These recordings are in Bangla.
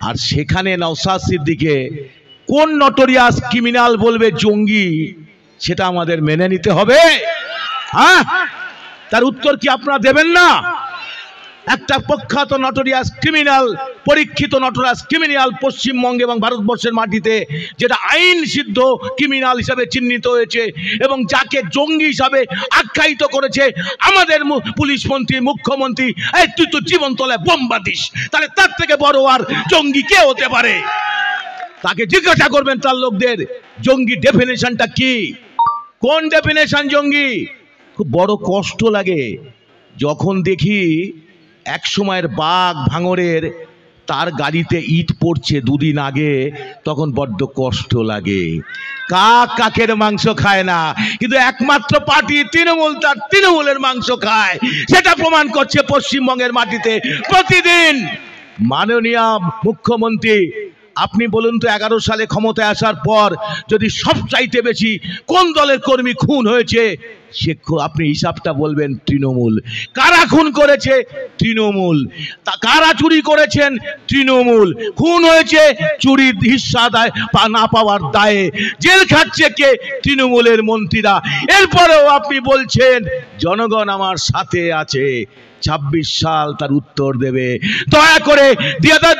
আর সেখানে নওশাদ সিদ্দিকে কোন নটোরিয়াস ক্রিমিনাল বলবে জঙ্গি, সেটা আমাদের মেনে নিতে হবে। হ্যাঁ, তার উত্তর কি আপনারা দেবেন না? একটা প্রখ্যাত নটোরিয়াস ক্রিমিনাল, পরীক্ষিত নটোরিয়াস ক্রিমিনাল পশ্চিমবঙ্গে এবং ভারতবর্ষের মাটিতে, যেটা আইন সিদ্ধ ক্রিমিনাল হিসাবে চিহ্নিত হয়েছে এবং যাকে জঙ্গি হিসাবে আখ্যায়িত করেছে আমাদের পুলিশ মন্ত্রী, মুখ্যমন্ত্রী। এই তুই তো জীবন তলায় বোম বাঁধিস, তাহলে তার থেকে বড় আর জঙ্গি কে হতে পারে? তাকে জিজ্ঞাসা করবেন তার লোকদের, জঙ্গি ডেফিনেশনটা কি, কোন ডেফিনেশন জঙ্গি। খুব বড় কষ্ট লাগে যখন দেখি এক সময়ের বাঘ ভাঙরের তার গাড়িতে ইট পড়ছে দুদিন আগে, তখন বড্ড কষ্ট লাগে। কাক কাকের মাংস খায় না, কিন্তু একমাত্র পার্টি তৃণমূল তার তৃণমূলের মাংস খায়, সেটা প্রমাণ করছে পশ্চিমবঙ্গের মাটিতে প্রতিদিন। মাননীয় মুখ্যমন্ত্রী, আপনি বলুন তো 11 সালে ক্ষমতায় আসার পর যদি সবচাইতে বেশি কোন দলের কর্মী খুন হয়েছে, সে আপনি হিসাবটা বলবেন তৃণমূল। কারা খুন করেছে? তৃণমূল। কারা চুরি করেছেন? তৃণমূল। খুন হয়েছে চুরির হিস্সা না পাওয়ার দায়ে, জেল খাটছে কে? তৃণমূলের মন্ত্রীরা। এরপরেও আপনি বলছেন জনগণ আমার সাথে আছে। 26 সাল তার উত্তর দেবে। দয়া করে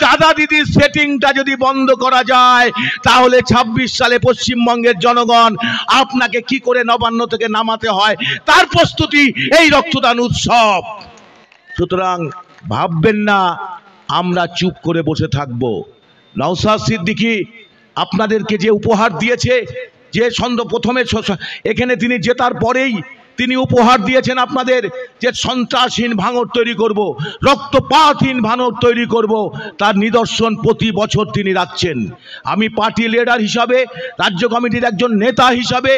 দাদা দিদির সেটিংটা যদি বন্ধ করা যায়, তাহলে 26 সালে পশ্চিমবঙ্গের জনগণ আপনাকে কি করে নবান্ন থেকে নামাতে হয় তার প্রস্তুতি এই রক্তদান উৎসব। সুতরাং ভাববেন না আমরা চুপ করে বসে থাকবো। নওশাদ সিদ্দিকী আপনাদেরকে যে উপহার দিয়েছে, যে প্রথমে এখানে তিনি জেতার পরেই তিনি উপহার দিয়েছেন আপনাদের, যে সন্ত্রাসহীন ভাঙড় তৈরি করব, রক্তপাতহীন ভাঙড় তৈরি করব, তার নিদর্শন প্রতি বছর তিনি রাখছেন। আমি পার্টি লিডার হিসাবে, রাজ্য কমিটির একজন নেতা হিসাবে,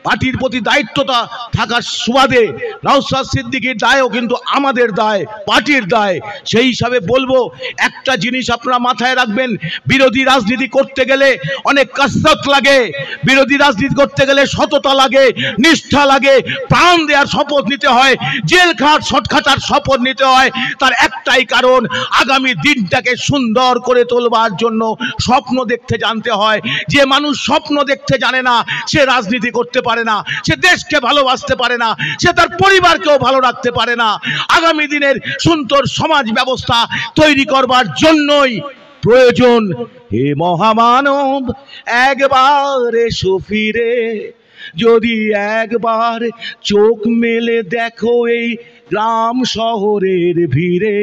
পার্টির প্রতি দায়িত্বটা থাকার সুবাদে নওশাদ সিদ্দিকীর দায়ও কিন্তু আমাদের দায়, পার্টির দায়। সেই হিসাবে বলবো, একটা জিনিস আপনারা মাথায় রাখবেন, বিরোধী রাজনীতি করতে গেলে অনেক কসরত লাগে, বিরোধী রাজনীতি করতে গেলে সততা লাগে, নিষ্ঠা লাগে, প্রাণ দেওয়ার শপথ নিতে হয়, জেল খাটার শপথ নিতে হয়। তার একটাই কারণ, আগামী দিনটাকে সুন্দর করে তোলবার জন্য স্বপ্ন দেখতে জানতে হয়। যে মানুষ স্বপ্ন দেখতে জানে না, সে রাজনীতি করতে পারে না, সে দেশকে ভালোবাসতে পারে না, সে তার পরিবারকেও ভালো রাখতে পারে না। আগামী দিনের সুন্দর সমাজ ব্যবস্থা তৈরি করবার জন্যই প্রয়োজন, হে মহামানব একবার এসো ফিরে, যদি একবার চোখ মেলে দেখো এই গ্রাম শহরের ভিড়ে,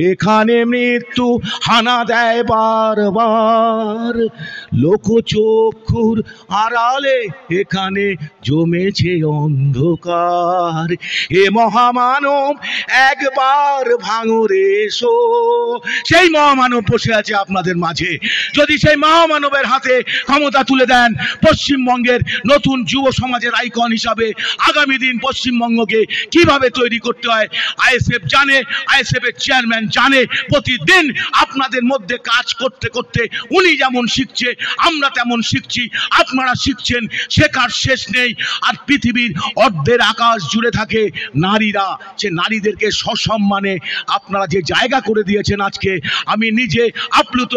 এখানে মৃত্যু হানা দেয় বারবার, লোকচক্ষুর আড়ালে এখানে জমেছে অন্ধকার। এ মহামানব একবার ভাঙড়ে এসো। সেই মহামানব বসে আছে আপনাদের মাঝে। যদি সেই মহামানবের হাতে ক্ষমতা তুলে দেন, পশ্চিমবঙ্গের নতুন যুব সমাজের আইকন হিসাবে আগামী দিন পশ্চিমবঙ্গকে কিভাবে তৈরি করতে হয় আইএসএফ জানে, আইএসএফ এর চেয়ারম্যান জানে। প্রতিদিন আপনাদের মধ্যে কাজ করতে করতে উনি যেমন শিখছে, আমরা তেমন শিখছি, আপনারা শিখছেন, শেখার শেষ নেই। আর পৃথিবীর অর্ধের আকাশ জুড়ে থাকে নারীরা, সে নারীদেরকে সসম্মানে আপনারা যে জায়গা করে দিয়েছেন আজকে, আমি নিজে আপ্লুত,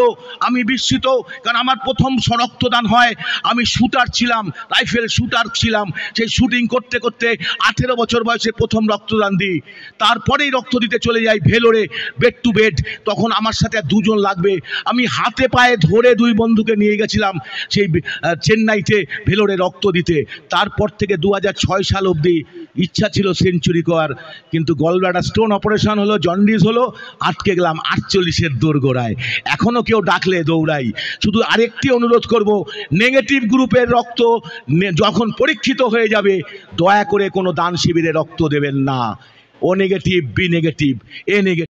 আমি বিস্মিত। কারণ আমার প্রথম রক্তদান হয়, আমি শুটার ছিলাম, রাইফেল শুটার ছিলাম। সেই শুটিং করতে করতে 18 বছর বয়সে প্রথম রক্তদান দিই। তারপরেই রক্ত দিতে চলে যাই ভেলোরে, বেড টু বেড। তখন আমার সাথে 2 জন লাগবে, আমি হাতে পায়ে ধরে 2 বন্ধুকে নিয়ে গেছিলাম সেই চেন্নাইতে ভেলোরে রক্ত দিতে। তারপর থেকে 2006 সাল অবধি ইচ্ছা ছিল সেঞ্চুরি করার, কিন্তু গলব্লাডার স্টোন অপারেশন হলো, জন্ডিস হলো, আটকে গেলাম 48-এর দোরগোড়ায়। এখনো কেউ ডাকলে দৌড়াই। শুধু আরেকটি অনুরোধ করব, নেগেটিভ গ্রুপের রক্ত যখন পরীক্ষিত হয়ে যাবে, দয়া করে কোনো দান শিবিরে রক্ত দেবেন না। ও নেগেটিভ, বি নেগেটিভ, এ নেগেটিভ।